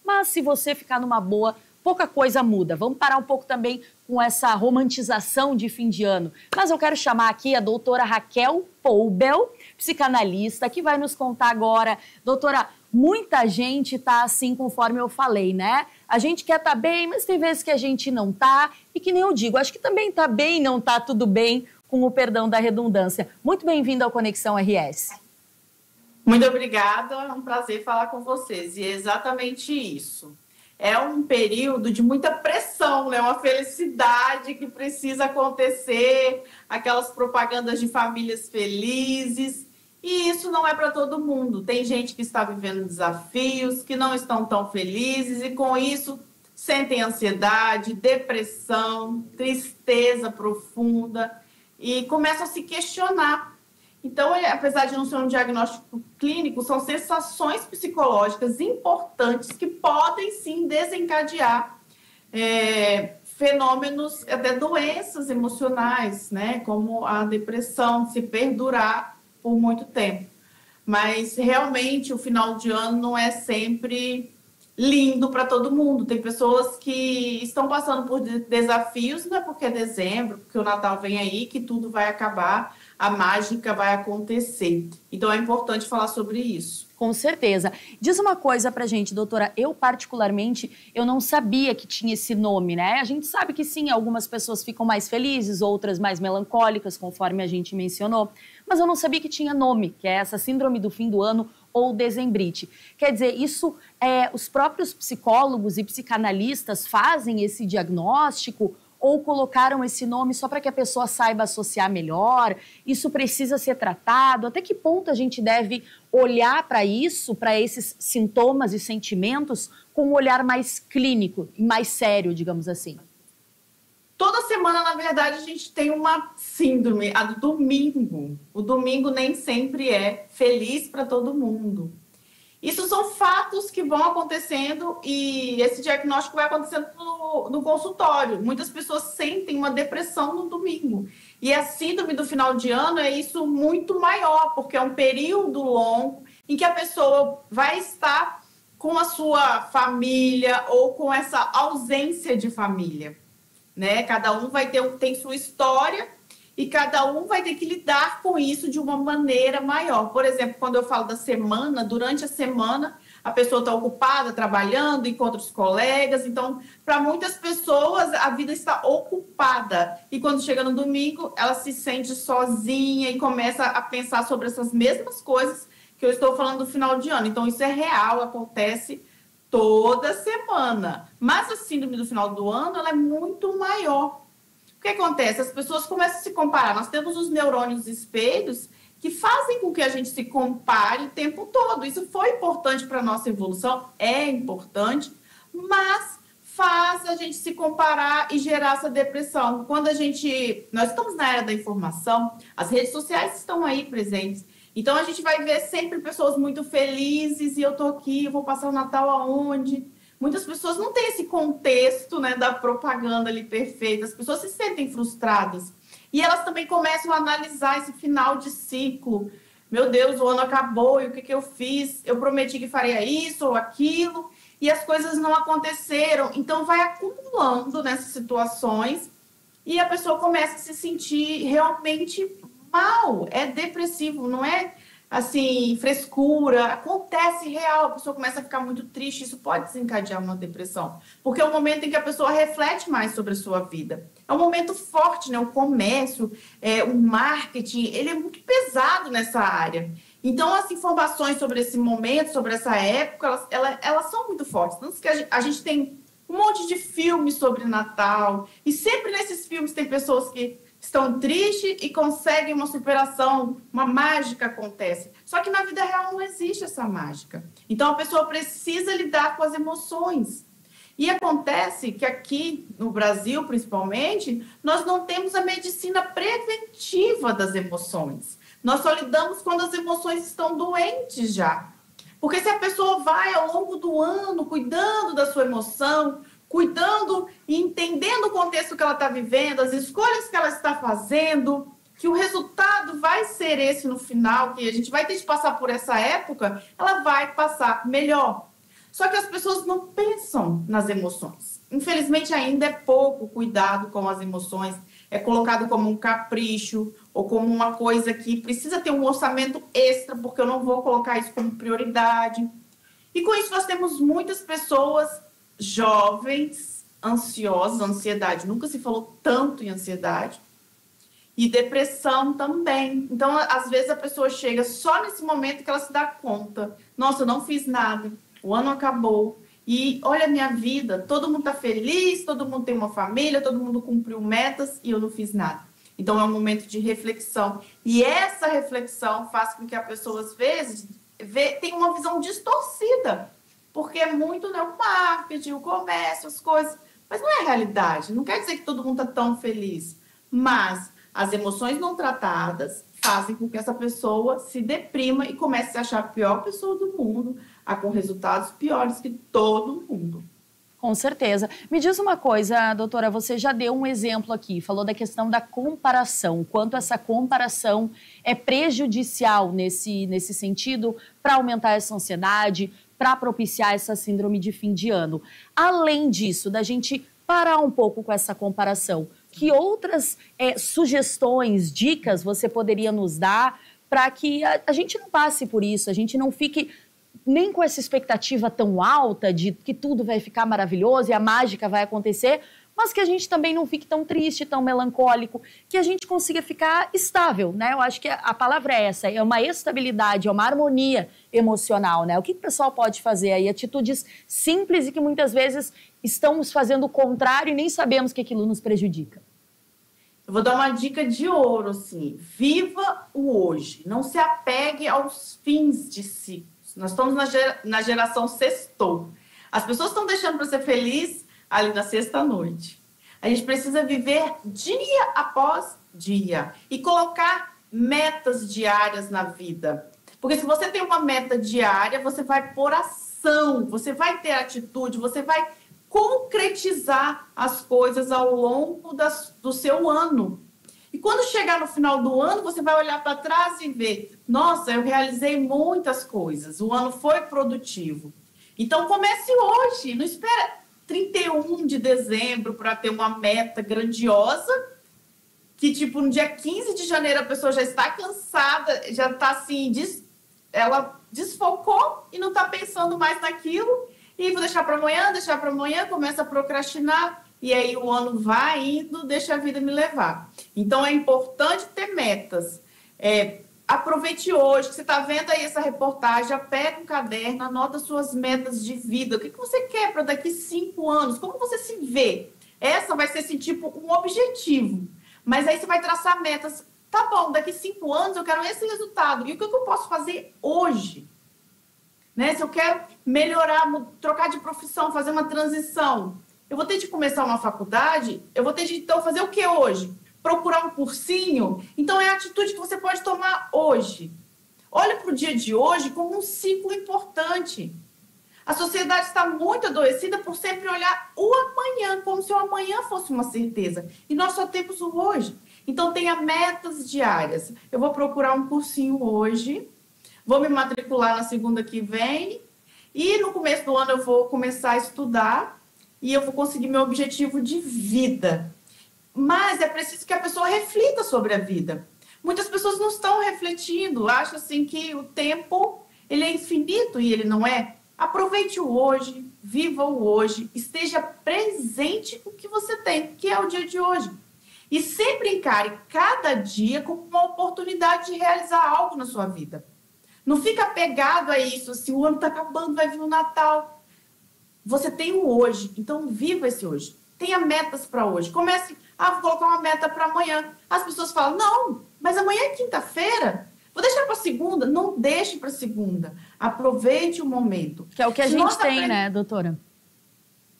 mas se você ficar numa boa, pouca coisa muda. Vamos parar um pouco também com essa romantização de fim de ano. Mas eu quero chamar aqui a doutora Raquel Poubel, psicanalista, que vai nos contar agora. Doutora, muita gente tá assim, conforme eu falei, né? A gente quer estar bem, mas tem vezes que a gente não tá. E que nem eu digo, acho que também tá bem, não tá tudo bem, com o perdão da redundância. Muito bem-vindo ao Conexão RS. Muito obrigada, é um prazer falar com vocês. E é exatamente isso. É um período de muita pressão, né? Uma felicidade que precisa acontecer, aquelas propagandas de famílias felizes. E isso não é para todo mundo. Tem gente que está vivendo desafios, que não estão tão felizes e com isso sentem ansiedade, depressão, tristeza profunda e começam a se questionar. Então, apesar de não ser um diagnóstico clínico, são sensações psicológicas importantes que podem, sim, desencadear fenômenos, até doenças emocionais, né? Como a depressão, se perdurar por muito tempo. Mas, realmente, o final de ano não é sempre lindo para todo mundo. Tem pessoas que estão passando por desafios, não é porque é dezembro, porque o Natal vem aí, que tudo vai acabar, a mágica vai acontecer. Então, é importante falar sobre isso. Com certeza. Diz uma coisa pra gente, doutora. Eu, particularmente, eu não sabia que tinha esse nome, né? A gente sabe que sim, algumas pessoas ficam mais felizes, outras mais melancólicas, conforme a gente mencionou. Mas eu não sabia que tinha nome, que é essa síndrome do fim do ano ou dezembrite. Quer dizer, isso, os próprios psicólogos e psicanalistas fazem esse diagnóstico ou colocaram esse nome só para que a pessoa saiba associar melhor? Isso precisa ser tratado? Até que ponto a gente deve olhar para isso, para esses sintomas e sentimentos, com um olhar mais clínico e mais sério, digamos assim? Toda semana, na verdade, a gente tem uma síndrome, a do domingo. O domingo nem sempre é feliz para todo mundo. Isso são fatos que vão acontecendo e esse diagnóstico vai acontecendo no consultório. Muitas pessoas sentem uma depressão no domingo. E a síndrome do final de ano é isso muito maior, porque é um período longo em que a pessoa vai estar com a sua família ou com essa ausência de família, né? Cada um tem sua história e cada um vai ter que lidar com isso de uma maneira maior. Por exemplo, quando eu falo da semana, durante a semana, a pessoa está ocupada, trabalhando, encontra os colegas. Então, para muitas pessoas, a vida está ocupada. E quando chega no domingo, ela se sente sozinha e começa a pensar sobre essas mesmas coisas que eu estou falando do final de ano. Então, isso é real, acontece toda semana. Mas a síndrome do final do ano, ela é muito maior. O que acontece? As pessoas começam a se comparar. Nós temos os neurônios espelhos que fazem com que a gente se compare o tempo todo. Isso foi importante para a nossa evolução, é importante, mas faz a gente se comparar e gerar essa depressão. Nós estamos na era da informação, as redes sociais estão aí presentes. Então, a gente vai ver sempre pessoas muito felizes e eu estou aqui, eu vou passar o Natal aonde? Muitas pessoas não têm esse contexto, né, da propaganda ali perfeita. As pessoas se sentem frustradas. E elas também começam a analisar esse final de ciclo. Meu Deus, o ano acabou e o que eu fiz? Eu prometi que faria isso ou aquilo e as coisas não aconteceram. Então, vai acumulando nessas situações e a pessoa começa a se sentir realmente mal. É depressivo, não é assim, frescura, acontece real, a pessoa começa a ficar muito triste, isso pode desencadear uma depressão, porque é o momento em que a pessoa reflete mais sobre a sua vida. É um momento forte, né? O comércio, o marketing, ele é muito pesado nessa área. Então, as informações sobre esse momento, sobre essa época, elas são muito fortes. Tanto que a gente tem um monte de filmes sobre Natal, e sempre nesses filmes tem pessoas que estão tristes e conseguem uma superação, uma mágica acontece. Só que na vida real não existe essa mágica. Então, a pessoa precisa lidar com as emoções. E acontece que aqui no Brasil, principalmente, nós não temos a medicina preventiva das emoções. Nós só lidamos quando as emoções estão doentes já. Porque se a pessoa vai ao longo do ano cuidando da sua emoção, cuidando e entendendo o contexto que ela está vivendo, as escolhas que ela está fazendo, que o resultado vai ser esse no final, que a gente vai ter que passar por essa época, ela vai passar melhor. Só que as pessoas não pensam nas emoções. Infelizmente, ainda é pouco cuidado com as emoções. É colocado como um capricho ou como uma coisa que precisa ter um orçamento extra, porque eu não vou colocar isso como prioridade. E com isso nós temos muitas pessoas jovens, ansiosas, ansiedade. Nunca se falou tanto em ansiedade. E depressão também. Então, às vezes a pessoa chega só nesse momento que ela se dá conta. Nossa, eu não fiz nada. O ano acabou. E olha a minha vida. Todo mundo está feliz, todo mundo tem uma família, todo mundo cumpriu metas e eu não fiz nada. Então, é um momento de reflexão. E essa reflexão faz com que a pessoa, às vezes, tenha uma visão distorcida. Porque é muito, né, o marketing, o comércio, as coisas. Mas não é a realidade. Não quer dizer que todo mundo está tão feliz. Mas as emoções não tratadas fazem com que essa pessoa se deprima e comece a se achar a pior pessoa do mundo, com resultados piores que todo mundo. Com certeza. Me diz uma coisa, doutora, você já deu um exemplo aqui, falou da questão da comparação, quanto essa comparação é prejudicial nesse sentido para aumentar essa ansiedade, para propiciar essa síndrome de fim de ano. Além disso, da gente parar um pouco com essa comparação, que outras sugestões, dicas você poderia nos dar para que a gente não passe por isso, a gente não fique nem com essa expectativa tão alta de que tudo vai ficar maravilhoso e a mágica vai acontecer, mas que a gente também não fique tão triste, tão melancólico, que a gente consiga ficar estável, né? Eu acho que a palavra é essa, é uma estabilidade, é uma harmonia emocional, né? O que o pessoal pode fazer aí? Atitudes simples e que muitas vezes estamos fazendo o contrário e nem sabemos que aquilo nos prejudica. Eu vou dar uma dica de ouro, assim. Viva o hoje. Não se apegue aos fins de ciclos. Nós estamos na geração sextou. As pessoas estão deixando para ser feliz ali na sexta-noite. A gente precisa viver dia após dia e colocar metas diárias na vida. Porque se você tem uma meta diária, você vai pôr ação, você vai ter atitude, você vai concretizar as coisas ao longo do seu ano. E quando chegar no final do ano, você vai olhar para trás e ver, nossa, eu realizei muitas coisas, o ano foi produtivo. Então comece hoje, não espera 31 de dezembro para ter uma meta grandiosa, que tipo no dia 15 de janeiro a pessoa já está cansada, já está assim, ela desfocou e não está pensando mais naquilo, e vou deixar para amanhã, começa a procrastinar, e aí o ano vai indo, deixa a vida me levar. Então é importante ter metas. Aproveite hoje, que você está vendo aí essa reportagem, pega um caderno, anota suas metas de vida. O que você quer para daqui 5 anos? Como você se vê? Essa vai ser assim, tipo um objetivo. Mas aí você vai traçar metas. Tá bom, daqui 5 anos eu quero esse resultado. E o que eu posso fazer hoje? Né? Se eu quero melhorar, trocar de profissão, fazer uma transição, eu vou ter de começar uma faculdade, eu vou ter de então fazer o que hoje? Procurar um cursinho? Então é a atitude que você pode tomar hoje. Olha para o dia de hoje como um ciclo importante. A sociedade está muito adoecida por sempre olhar o amanhã, como se o amanhã fosse uma certeza. E nós só temos o hoje. Então tenha metas diárias. Eu vou procurar um cursinho hoje, vou me matricular na segunda que vem, e no começo do ano eu vou começar a estudar e eu vou conseguir meu objetivo de vida. Mas é preciso que a pessoa reflita sobre a vida. Muitas pessoas não estão refletindo, acham assim que o tempo ele é infinito e ele não é. Aproveite o hoje, viva o hoje, esteja presente com o que você tem, que é o dia de hoje. E sempre encare cada dia como uma oportunidade de realizar algo na sua vida. Não fica apegado a isso, assim, o ano está acabando, vai vir o Natal. Você tem o hoje, então viva esse hoje. Tenha metas para hoje. Comece, vou colocar uma meta para amanhã. As pessoas falam, não, mas amanhã é quinta-feira. Vou deixar para segunda. Não deixe para segunda. Aproveite o momento. Que é o que a gente tem, né, doutora?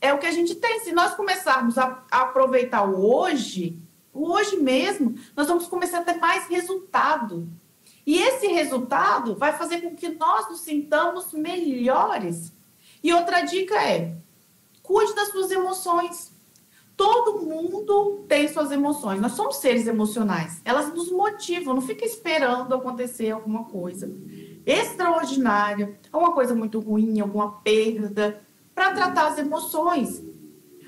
É o que a gente tem. Se nós começarmos a aproveitar o hoje mesmo, nós vamos começar a ter mais resultado. E esse resultado vai fazer com que nós nos sintamos melhores. E outra dica é, cuide das suas emoções. Todo mundo tem suas emoções. Nós somos seres emocionais. Elas nos motivam. Não fica esperando acontecer alguma coisa. extraordinária, alguma coisa muito ruim, alguma perda, para tratar as emoções.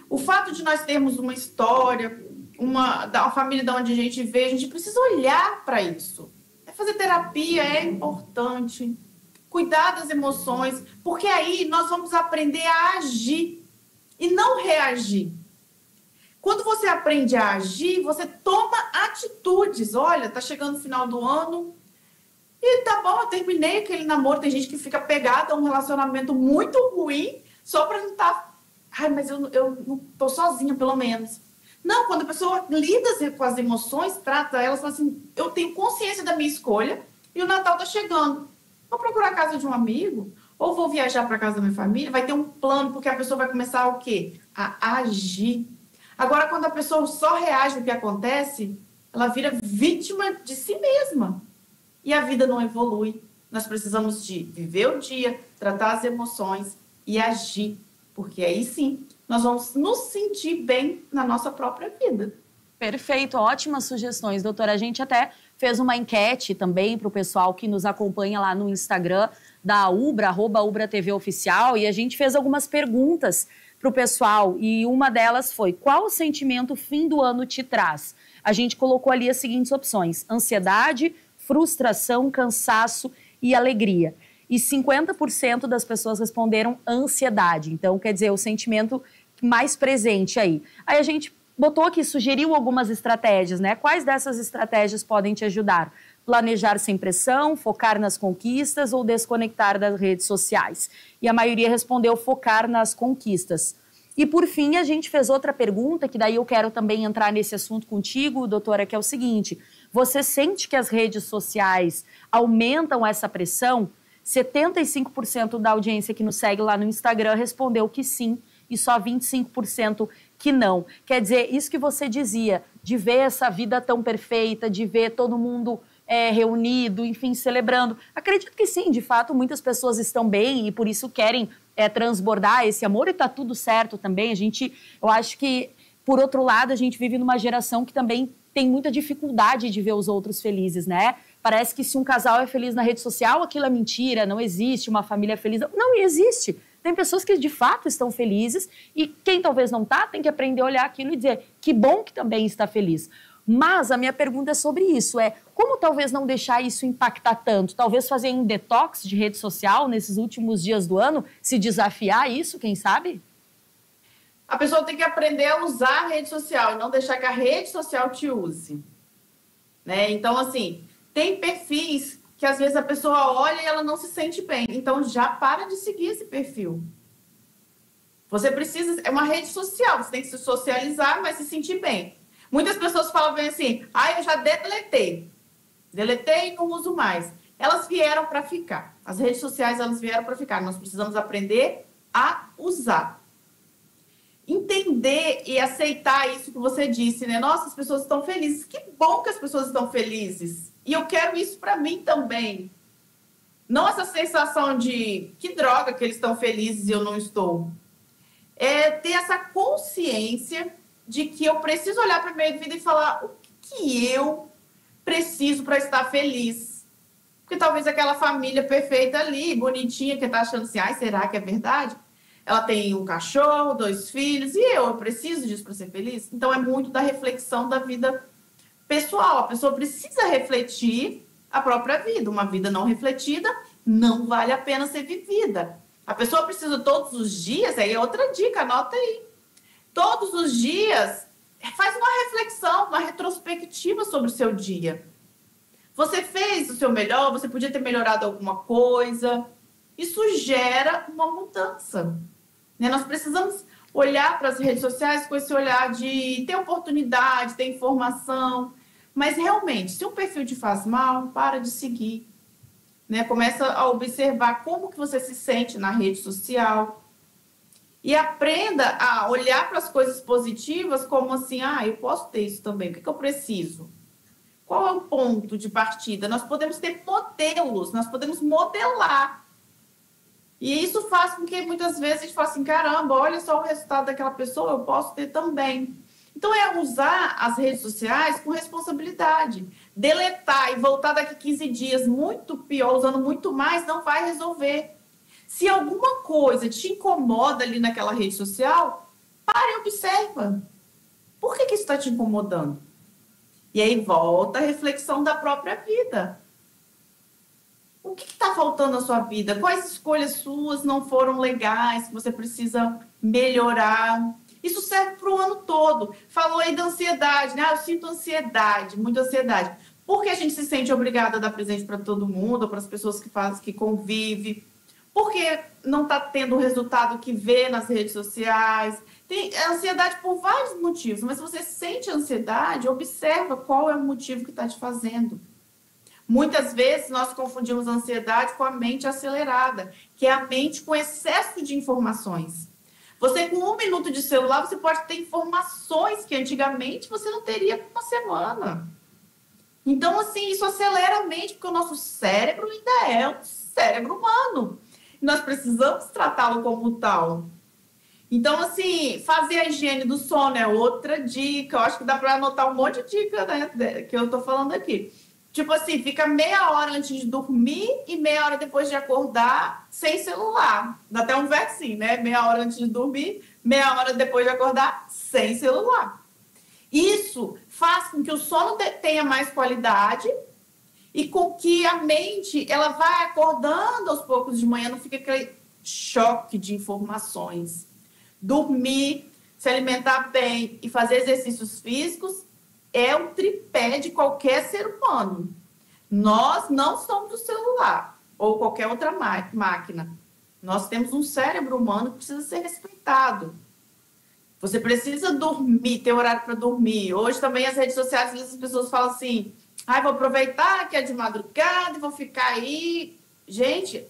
O fato de nós termos uma história, da família de onde a gente veio, a gente precisa olhar para isso. Fazer terapia é importante, cuidar das emoções, porque aí nós vamos aprender a agir e não reagir. Quando você aprende a agir, você toma atitudes. Olha, tá chegando o final do ano e tá bom, eu terminei aquele namoro. Tem gente que fica pegada a um relacionamento muito ruim só para não estar... Ai, mas eu não tô sozinha, pelo menos. Não, quando a pessoa lida com as emoções, trata elas, fala assim, eu tenho consciência da minha escolha e o Natal tá chegando. Vou procurar a casa de um amigo ou vou viajar para casa da minha família, vai ter um plano, porque a pessoa vai começar o quê? A agir. Agora, quando a pessoa só reage ao que acontece, ela vira vítima de si mesma. E a vida não evolui. Nós precisamos de viver o dia, tratar as emoções e agir. Porque aí sim, nós vamos nos sentir bem na nossa própria vida. Perfeito, ótimas sugestões, doutora. A gente até fez uma enquete também para o pessoal que nos acompanha lá no Instagram da Ubra, @UbraTVOficial, e a gente fez algumas perguntas para o pessoal, e uma delas foi: qual sentimento o fim do ano te traz? A gente colocou ali as seguintes opções: ansiedade, frustração, cansaço e alegria. E 50% das pessoas responderam ansiedade. Então, quer dizer, o sentimento mais presente aí. Aí a gente botou aqui, sugeriu algumas estratégias, né? Quais dessas estratégias podem te ajudar? Planejar sem pressão, focar nas conquistas ou desconectar das redes sociais? E a maioria respondeu focar nas conquistas. E, por fim, a gente fez outra pergunta, que daí eu quero também entrar nesse assunto contigo, doutora, que é o seguinte: você sente que as redes sociais aumentam essa pressão? 75% da audiência que nos segue lá no Instagram respondeu que sim, e só 25% que não. Quer dizer, isso que você dizia, de ver essa vida tão perfeita, de ver todo mundo reunido, enfim, celebrando. Acredito que sim, de fato, muitas pessoas estão bem e por isso querem transbordar esse amor, e está tudo certo também. Eu acho que, por outro lado, a gente vive numa geração que também tem muita dificuldade de ver os outros felizes, né? Parece que se um casal é feliz na rede social, aquilo é mentira, não existe uma família feliz. Não existe. Tem pessoas que de fato estão felizes e quem talvez não está tem que aprender a olhar aquilo e dizer que bom que também está feliz. Mas a minha pergunta é sobre isso, como talvez não deixar isso impactar tanto? Talvez fazer um detox de rede social nesses últimos dias do ano, se desafiar isso, quem sabe? A pessoa tem que aprender a usar a rede social e não deixar que a rede social te use. Né? Então, assim, tem perfis que às vezes a pessoa olha e ela não se sente bem. Então, já para de seguir esse perfil. Você precisa... É uma rede social, você tem que se socializar, mas se sentir bem. Muitas pessoas falam bem assim, eu já deletei. Deletei e não uso mais. Elas vieram para ficar. As redes sociais, elas vieram para ficar. Nós precisamos aprender a usar. Entender e aceitar isso que você disse, né? Nossa, as pessoas estão felizes. Que bom que as pessoas estão felizes. E eu quero isso para mim também. Não essa sensação de que droga que eles estão felizes e eu não estou. É ter essa consciência de que eu preciso olhar para a minha vida e falar o que eu preciso para estar feliz. Porque talvez aquela família perfeita ali, bonitinha, que está achando assim, será que é verdade? Ela tem um cachorro, 2 filhos, e eu preciso disso para ser feliz? Então, é muito da reflexão da vida pessoal. A pessoa precisa refletir a própria vida. Uma vida não refletida não vale a pena ser vivida. A pessoa precisa todos os dias, aí é outra dica, anota aí. Todos os dias, faz uma reflexão, uma retrospectiva sobre o seu dia. Você fez o seu melhor? Você podia ter melhorado alguma coisa? Isso gera uma mudança. Né? Nós precisamos olhar para as redes sociais com esse olhar de ter oportunidade, ter informação. Mas, realmente, se um perfil te faz mal, para de seguir. Né? Começa a observar como que você se sente na rede social. E aprenda a olhar para as coisas positivas como assim, eu posso ter isso também, o que eu preciso? Qual é o ponto de partida? Nós podemos ter modelos, nós podemos modelar. E isso faz com que muitas vezes a gente fale assim, caramba, olha só o resultado daquela pessoa, eu posso ter também. Então, é usar as redes sociais com responsabilidade. Deletar e voltar daqui 15 dias muito pior, usando muito mais, não vai resolver. Se alguma coisa te incomoda ali naquela rede social, para e observa. Por que isso está te incomodando? E aí volta a reflexão da própria vida. O que está faltando na sua vida? Quais escolhas suas não foram legais, que você precisa melhorar? Isso serve para o ano todo. Falou aí da ansiedade, né? Eu sinto ansiedade, muita ansiedade. Por que a gente se sente obrigada a dar presente para todo mundo, para as pessoas que convivem? Porque não está tendo o resultado que vê nas redes sociais. Tem ansiedade por vários motivos, mas se você sente ansiedade, observa qual é o motivo que está te fazendo. Muitas vezes nós confundimos a ansiedade com a mente acelerada, que é a mente com excesso de informações. Você, com 1 minuto de celular, você pode ter informações que antigamente você não teria por uma semana. Então, assim, isso acelera a mente, porque o nosso cérebro ainda é um cérebro humano. E nós precisamos tratá-lo como tal. Então, assim, fazer a higiene do sono é outra dica. Eu acho que dá para anotar um monte de dica, né, que eu estou falando aqui. Tipo assim, fica meia hora antes de dormir e meia hora depois de acordar sem celular. Dá até um versinho, né? Meia hora antes de dormir, meia hora depois de acordar sem celular. Isso faz com que o sono tenha mais qualidade e com que a mente ela vai acordando aos poucos de manhã, não fica aquele choque de informações. Dormir, se alimentar bem e fazer exercícios físicos é o tripé de qualquer ser humano. Nós não somos o celular ou qualquer outra máquina. Nós temos um cérebro humano que precisa ser respeitado. Você precisa dormir, ter horário para dormir. Hoje também as redes sociais, as pessoas falam assim, vou aproveitar que é de madrugada e vou ficar aí. Gente,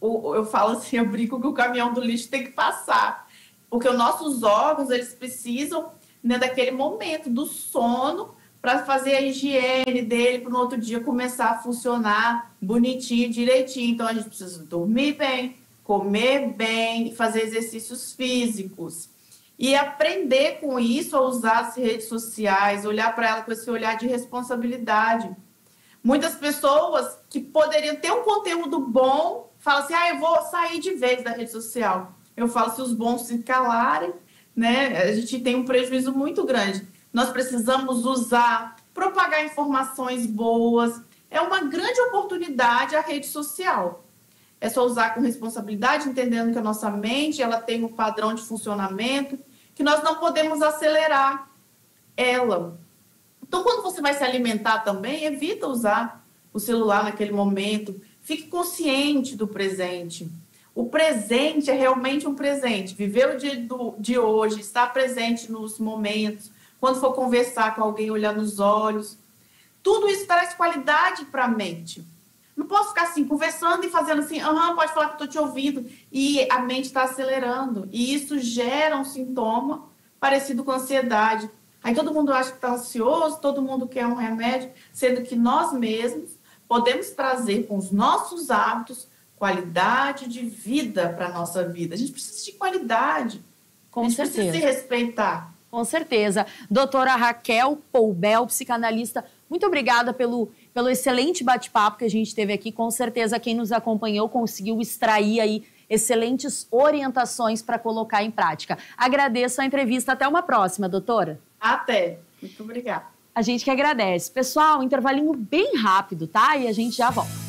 eu falo assim, eu brinco que o caminhão do lixo tem que passar. Porque os nossos órgãos, eles precisam, né, daquele momento do sono para fazer a higiene dele para no outro dia começar a funcionar bonitinho, direitinho. Então, a gente precisa dormir bem, comer bem e fazer exercícios físicos. E aprender com isso a usar as redes sociais, olhar para ela com esse olhar de responsabilidade. Muitas pessoas que poderiam ter um conteúdo bom, falam assim, eu vou sair de vez da rede social. Eu falo, se os bons se calarem, né, a gente tem um prejuízo muito grande. Nós precisamos usar, propagar informações boas. É uma grande oportunidade a rede social. É só usar com responsabilidade, entendendo que a nossa mente ela tem um padrão de funcionamento, que nós não podemos acelerar ela. Então, quando você vai se alimentar também, evita usar o celular naquele momento. Fique consciente do presente. O presente é realmente um presente. Viver o dia de hoje, estar presente nos momentos, quando for conversar com alguém, olhar nos olhos. Tudo isso traz qualidade para a mente. Não posso ficar assim, conversando e fazendo assim, pode falar que estou te ouvindo. E a mente está acelerando. E isso gera um sintoma parecido com ansiedade. Aí todo mundo acha que está ansioso, todo mundo quer um remédio, sendo que nós mesmos podemos trazer com os nossos hábitos qualidade de vida para a nossa vida. A gente precisa de qualidade. Com certeza. Precisa se respeitar. Com certeza. Doutora Raquel Poubel, psicanalista, muito obrigada pelo excelente bate-papo que a gente teve aqui. Com certeza quem nos acompanhou conseguiu extrair aí excelentes orientações para colocar em prática. Agradeço a entrevista. Até uma próxima, doutora. Até. Muito obrigada. A gente que agradece. Pessoal, intervalinho bem rápido, tá? E a gente já volta.